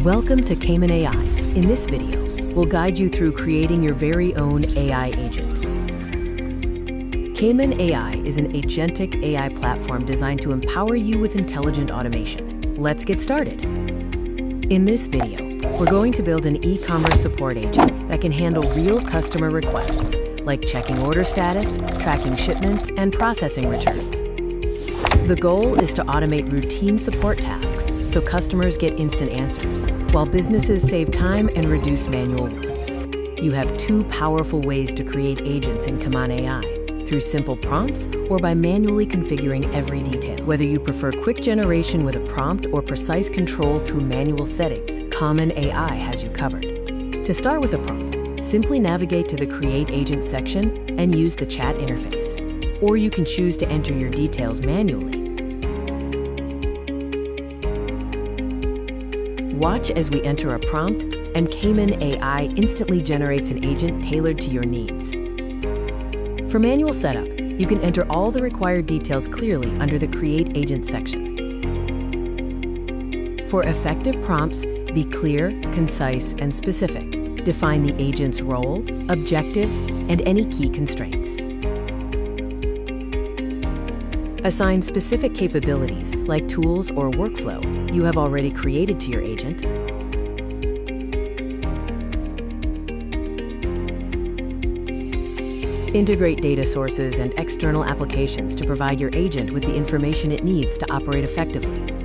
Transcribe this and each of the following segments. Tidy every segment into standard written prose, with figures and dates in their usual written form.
Welcome to Kaman AI. In this video, we'll guide you through creating your very own AI agent. Kaman AI is an agentic AI platform designed to empower you with intelligent automation. Let's get started. In this video, we're going to build an e-commerce support agent that can handle real customer requests, like checking order status, tracking shipments, and processing returns. The goal is to automate routine support tasks so customers get instant answers, while businesses save time and reduce manual work. You have two powerful ways to create agents in Kaman AI, through simple prompts or by manually configuring every detail. Whether you prefer quick generation with a prompt or precise control through manual settings, Kaman AI has you covered. To start with a prompt, simply navigate to the Create Agent section and use the chat interface. Or you can choose to enter your details manually. Watch as we enter a prompt, and Kaman AI instantly generates an agent tailored to your needs. For manual setup, you can enter all the required details clearly under the Create Agent section. For effective prompts, be clear, concise, and specific. Define the agent's role, objective, and any key constraints. Assign specific capabilities, like tools or workflow, you have already created to your agent. Integrate data sources and external applications to provide your agent with the information it needs to operate effectively.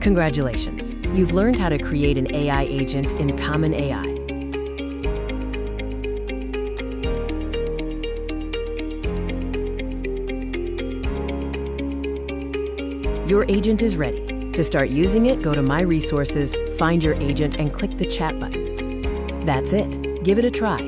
Congratulations, you've learned how to create an AI agent in Kaman AI. Your agent is ready. To start using it, go to My Resources, find your agent, and click the chat button. That's it. Give it a try.